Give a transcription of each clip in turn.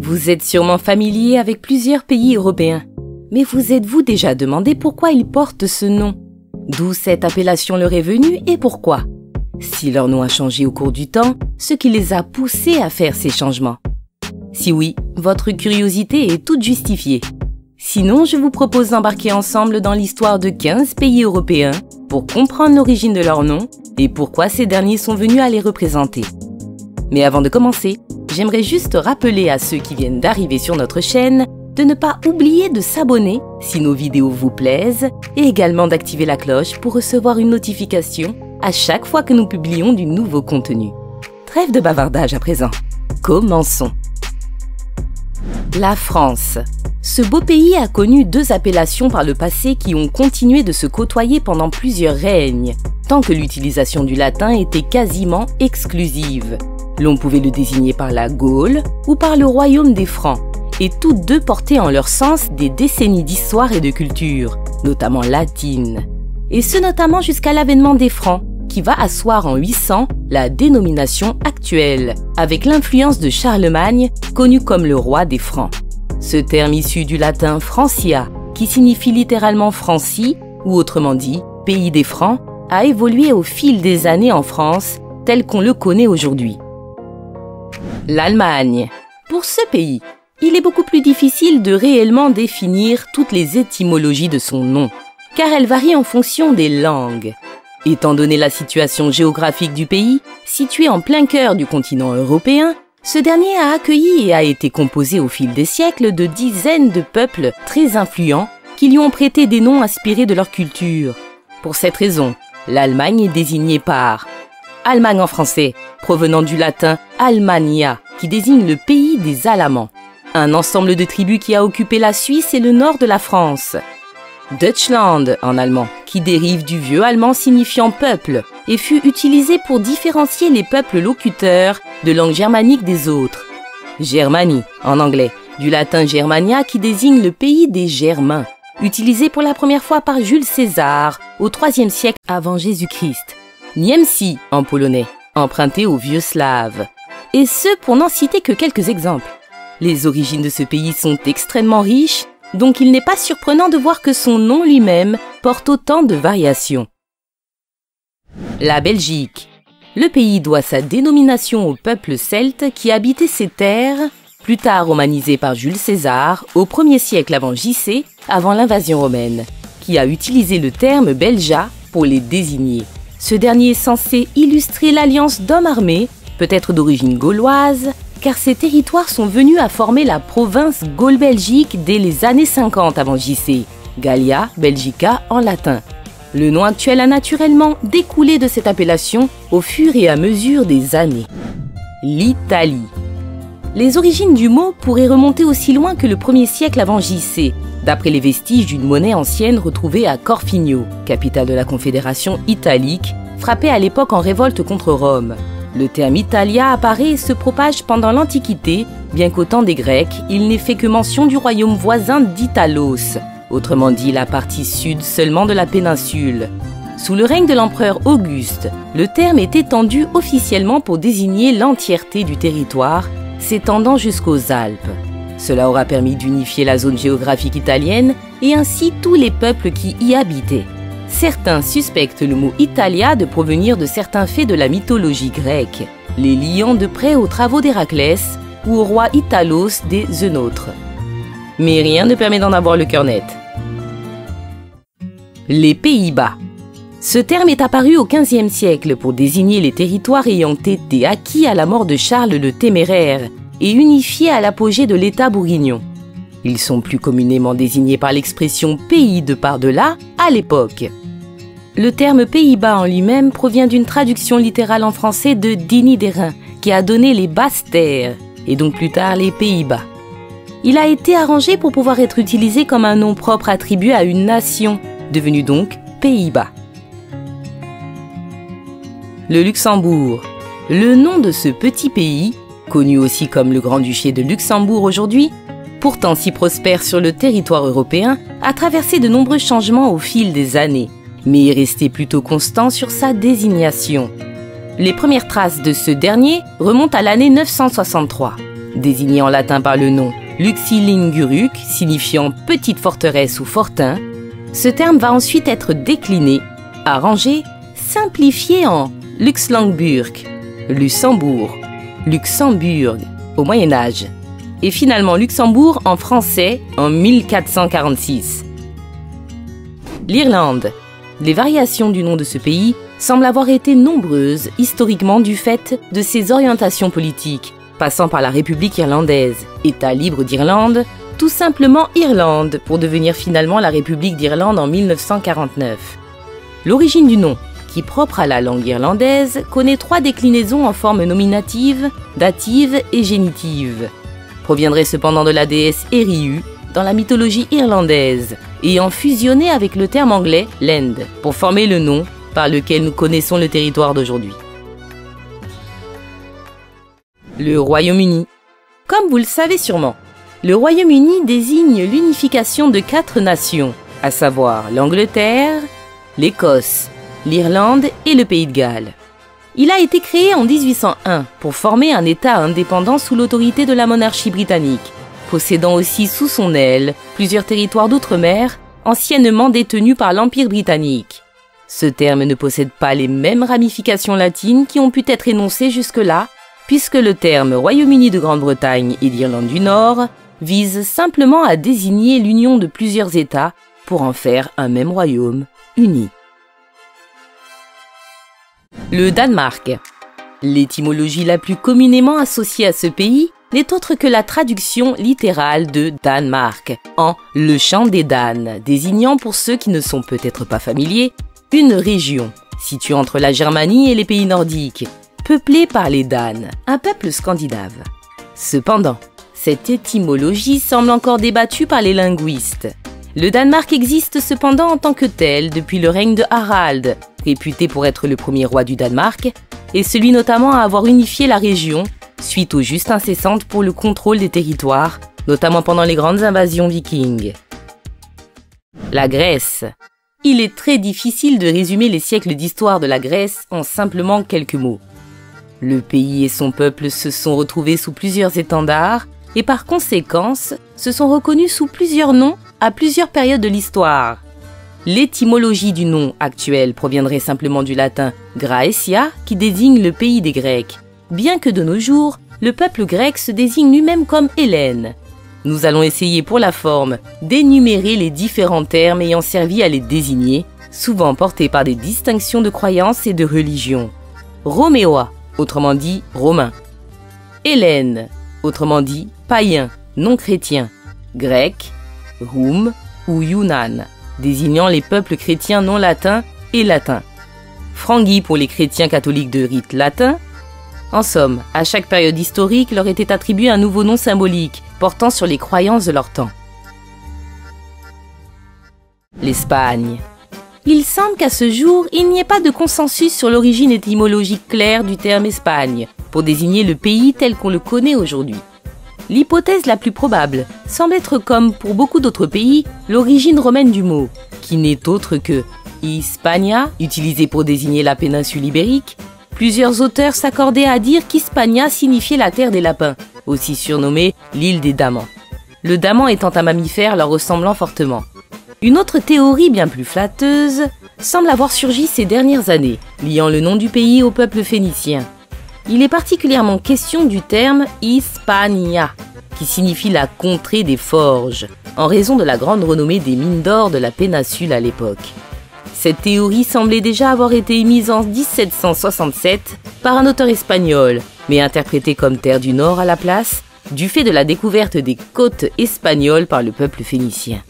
Vous êtes sûrement familier avec plusieurs pays européens, mais vous êtes-vous déjà demandé pourquoi ils portent ce nom? D'où cette appellation leur est venue et pourquoi? Si leur nom a changé au cours du temps, ce qui les a poussés à faire ces changements? Si oui, votre curiosité est toute justifiée. Sinon, je vous propose d'embarquer ensemble dans l'histoire de 15 pays européens pour comprendre l'origine de leur nom et pourquoi ces derniers sont venus à les représenter. Mais avant de commencer, j'aimerais juste rappeler à ceux qui viennent d'arriver sur notre chaîne de ne pas oublier de s'abonner si nos vidéos vous plaisent et également d'activer la cloche pour recevoir une notification à chaque fois que nous publions du nouveau contenu. Trêve de bavardage à présent. Commençons. La France. Ce beau pays a connu deux appellations par le passé qui ont continué de se côtoyer pendant plusieurs règnes, tant que l'utilisation du latin était quasiment exclusive. L'on pouvait le désigner par la Gaule ou par le royaume des Francs, et toutes deux portaient en leur sens des décennies d'histoire et de culture, notamment latine. Et ce notamment jusqu'à l'avènement des Francs, qui va asseoir en 800 la dénomination actuelle, avec l'influence de Charlemagne, connu comme le roi des Francs. Ce terme issu du latin Francia, qui signifie littéralement Francie, ou autrement dit, pays des Francs, a évolué au fil des années en France, tel qu'on le connaît aujourd'hui. L'Allemagne. Pour ce pays, il est beaucoup plus difficile de réellement définir toutes les étymologies de son nom, car elles varient en fonction des langues. Étant donné la situation géographique du pays, situé en plein cœur du continent européen, ce dernier a accueilli et a été composé au fil des siècles de dizaines de peuples très influents qui lui ont prêté des noms inspirés de leur culture. Pour cette raison, l'Allemagne est désignée par Allemagne en français, provenant du latin Almania, qui désigne le pays des Alamans, un ensemble de tribus qui a occupé la Suisse et le nord de la France. Deutschland en allemand, qui dérive du vieux allemand signifiant peuple et fut utilisé pour différencier les peuples locuteurs de langue germanique des autres. Germanie en anglais, du latin Germania qui désigne le pays des Germains, utilisé pour la première fois par Jules César au IIIe siècle avant Jésus-Christ. Niemcy en polonais, emprunté aux vieux slaves. Et ce pour n'en citer que quelques exemples. Les origines de ce pays sont extrêmement riches, donc il n'est pas surprenant de voir que son nom lui-même porte autant de variations. La Belgique. Le pays doit sa dénomination au peuple celte qui habitait ces terres, plus tard romanisé par Jules César, au 1er siècle avant JC, avant l'invasion romaine, qui a utilisé le terme belga pour les désigner. Ce dernier est censé illustrer l'alliance d'hommes armés, peut-être d'origine gauloise, car ces territoires sont venus à former la province Gaule-Belgique dès les années 50 avant JC, Gallia Belgica en latin. Le nom actuel a naturellement découlé de cette appellation au fur et à mesure des années. L'Italie. Les origines du mot pourraient remonter aussi loin que le 1er siècle avant JC, d'après les vestiges d'une monnaie ancienne retrouvée à Corfigno, capitale de la Confédération italique, frappée à l'époque en révolte contre Rome. Le terme Italia apparaît et se propage pendant l'Antiquité, bien qu'au temps des Grecs, il n'ait fait que mention du royaume voisin d'Italos, autrement dit la partie sud seulement de la péninsule. Sous le règne de l'empereur Auguste, le terme est étendu officiellement pour désigner l'entièreté du territoire, s'étendant jusqu'aux Alpes. Cela aura permis d'unifier la zone géographique italienne et ainsi tous les peuples qui y habitaient. Certains suspectent le mot Italia de provenir de certains faits de la mythologie grecque, les liant de près aux travaux d'Héraclès ou au roi Italos des Eunôtres. Mais rien ne permet d'en avoir le cœur net. Les Pays-Bas. Ce terme est apparu au XVe siècle pour désigner les territoires ayant été acquis à la mort de Charles le Téméraire et unifiés à l'apogée de l'État bourguignon. Ils sont plus communément désignés par l'expression « pays de par-delà » à l'époque. Le terme Pays-Bas en lui-même provient d'une traduction littérale en français de Diny d'Hérin, qui a donné les Basses-Terres, et donc plus tard les Pays-Bas. Il a été arrangé pour pouvoir être utilisé comme un nom propre attribué à une nation, devenu donc Pays-Bas. Le Luxembourg. Le nom de ce petit pays, connu aussi comme le Grand-Duché de Luxembourg aujourd'hui, pourtant si prospère sur le territoire européen, a traversé de nombreux changements au fil des années, mais est resté plutôt constant sur sa désignation. Les premières traces de ce dernier remontent à l'année 963. Désigné en latin par le nom Luxilinguruk, signifiant petite forteresse ou fortin, ce terme va ensuite être décliné, arrangé, simplifié en Luxembourg, Luxembourg, Luxembourg au Moyen-Âge, et finalement Luxembourg en français en 1446. L'Irlande. Les variations du nom de ce pays semblent avoir été nombreuses historiquement du fait de ses orientations politiques, passant par la République irlandaise, État libre d'Irlande, tout simplement Irlande, pour devenir finalement la République d'Irlande en 1949. L'origine du nom, qui propre à la langue irlandaise, connaît 3 déclinaisons en forme nominative, dative et génitive. Proviendrait cependant de la déesse Eriu dans la mythologie irlandaise, ayant fusionné avec le terme anglais « land » pour former le nom par lequel nous connaissons le territoire d'aujourd'hui. Le Royaume-Uni. Comme vous le savez sûrement, le Royaume-Uni désigne l'unification de 4 nations, à savoir l'Angleterre, l'Écosse, l'Irlande et le Pays de Galles. Il a été créé en 1801 pour former un État indépendant sous l'autorité de la monarchie britannique, possédant aussi sous son aile plusieurs territoires d'outre-mer anciennement détenus par l'Empire britannique. Ce terme ne possède pas les mêmes ramifications latines qui ont pu être énoncées jusque-là, puisque le terme Royaume-Uni de Grande-Bretagne et d'Irlande du Nord vise simplement à désigner l'union de plusieurs États pour en faire un même royaume uni. Le Danemark. L'étymologie la plus communément associée à ce pays n'est autre que la traduction littérale de Danemark en « le champ des Danes », désignant pour ceux qui ne sont peut-être pas familiers, une région située entre la Germanie et les pays nordiques, peuplée par les Danes, un peuple scandinave. Cependant, cette étymologie semble encore débattue par les linguistes. Le Danemark existe cependant en tant que tel depuis le règne de Harald, réputé pour être le premier roi du Danemark, et celui notamment à avoir unifié la région suite aux justes incessantes pour le contrôle des territoires, notamment pendant les grandes invasions vikings. La Grèce. Il est très difficile de résumer les siècles d'histoire de la Grèce en simplement quelques mots. Le pays et son peuple se sont retrouvés sous plusieurs étendards et par conséquence se sont reconnus sous plusieurs noms à plusieurs périodes de l'histoire. L'étymologie du nom actuel proviendrait simplement du latin Graecia qui désigne le pays des Grecs, bien que de nos jours, le peuple grec se désigne lui-même comme Hellène. Nous allons essayer pour la forme d'énumérer les différents termes ayant servi à les désigner, souvent portés par des distinctions de croyances et de religion. Roméois, autrement dit romain. Hellène, autrement dit païen, non chrétien. Grec, Roum ou Yunnan, désignant les peuples chrétiens non latins et latins. Frangui pour les chrétiens catholiques de rite latin. En somme, à chaque période historique leur était attribué un nouveau nom symbolique, portant sur les croyances de leur temps. L'Espagne. Il semble qu'à ce jour, il n'y ait pas de consensus sur l'origine étymologique claire du terme Espagne, pour désigner le pays tel qu'on le connaît aujourd'hui. L'hypothèse la plus probable semble être, comme pour beaucoup d'autres pays, l'origine romaine du mot, qui n'est autre que Hispania, utilisé pour désigner la péninsule ibérique. Plusieurs auteurs s'accordaient à dire qu'Hispania signifiait la terre des lapins, aussi surnommée l'île des damans. Le daman étant un mammifère leur ressemblant fortement. Une autre théorie bien plus flatteuse semble avoir surgi ces dernières années, liant le nom du pays au peuple phénicien. Il est particulièrement question du terme Hispania, qui signifie la contrée des forges, en raison de la grande renommée des mines d'or de la péninsule à l'époque. Cette théorie semblait déjà avoir été émise en 1767 par un auteur espagnol, mais interprétée comme terre du Nord à la place, du fait de la découverte des côtes espagnoles par le peuple phénicien.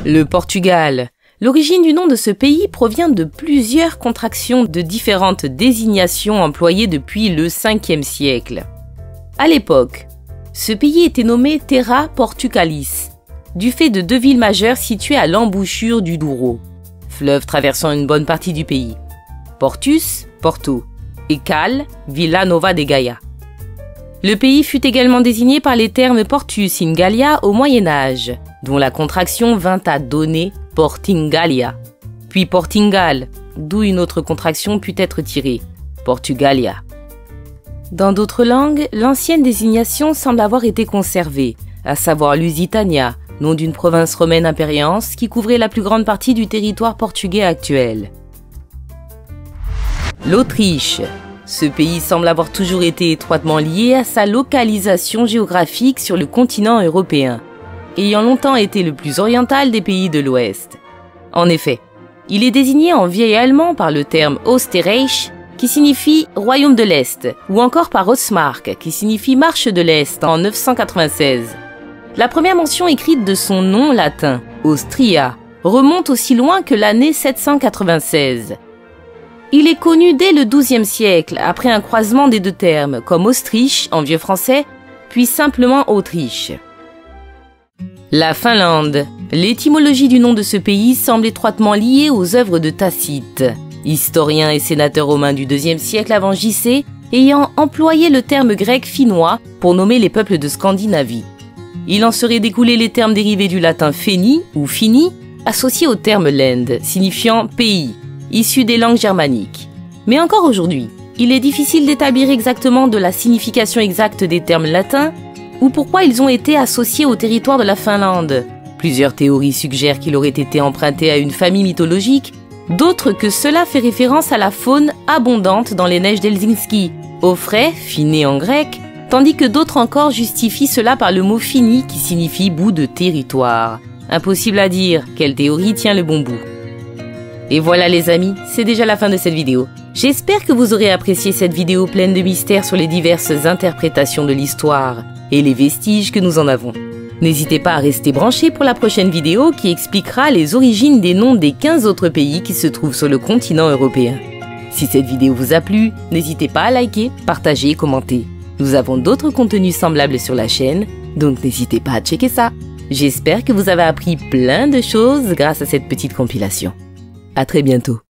Le Portugal. L'origine du nom de ce pays provient de plusieurs contractions de différentes désignations employées depuis le 5e siècle. À l'époque, ce pays était nommé Terra Portucalis, du fait de 2 villes majeures situées à l'embouchure du Douro, fleuve traversant une bonne partie du pays. Portus, Porto, et Cal, Vila Nova de Gaia. Le pays fut également désigné par les termes Portus in Gallia au Moyen-Âge, dont la contraction vint à donner Portingalia, puis Portingal, d'où une autre contraction put être tirée, Portugalia. Dans d'autres langues, l'ancienne désignation semble avoir été conservée, à savoir Lusitania, nom d'une province romaine impériale qui couvrait la plus grande partie du territoire portugais actuel. L'Autriche. Ce pays semble avoir toujours été étroitement lié à sa localisation géographique sur le continent européen, ayant longtemps été le plus oriental des pays de l'Ouest. En effet, il est désigné en vieil allemand par le terme Österreich, qui signifie Royaume de l'Est, ou encore par Ostmark, qui signifie Marche de l'Est en 996. La première mention écrite de son nom latin, Austria, remonte aussi loin que l'année 796. Il est connu dès le XIIe siècle, après un croisement des deux termes, comme Autriche en vieux français, puis simplement Autriche. La Finlande. L'étymologie du nom de ce pays semble étroitement liée aux œuvres de Tacite, historien et sénateur romain du IIe siècle avant JC, ayant employé le terme grec finnois pour nommer les peuples de Scandinavie. Il en serait découlé les termes dérivés du latin feni ou fini, associés au terme land, signifiant pays, issu des langues germaniques. Mais encore aujourd'hui, il est difficile d'établir exactement de la signification exacte des termes latins ou pourquoi ils ont été associés au territoire de la Finlande. Plusieurs théories suggèrent qu'il aurait été emprunté à une famille mythologique, d'autres que cela fait référence à la faune abondante dans les neiges d'Helsinki, au frais, finé en grec, tandis que d'autres encore justifient cela par le mot fini qui signifie bout de territoire. Impossible à dire quelle théorie tient le bon bout. Et voilà les amis, c'est déjà la fin de cette vidéo. J'espère que vous aurez apprécié cette vidéo pleine de mystères sur les diverses interprétations de l'histoire et les vestiges que nous en avons. N'hésitez pas à rester branchés pour la prochaine vidéo qui expliquera les origines des noms des 15 autres pays qui se trouvent sur le continent européen. Si cette vidéo vous a plu, n'hésitez pas à liker, partager et commenter. Nous avons d'autres contenus semblables sur la chaîne, donc n'hésitez pas à checker ça. J'espère que vous avez appris plein de choses grâce à cette petite compilation. À très bientôt.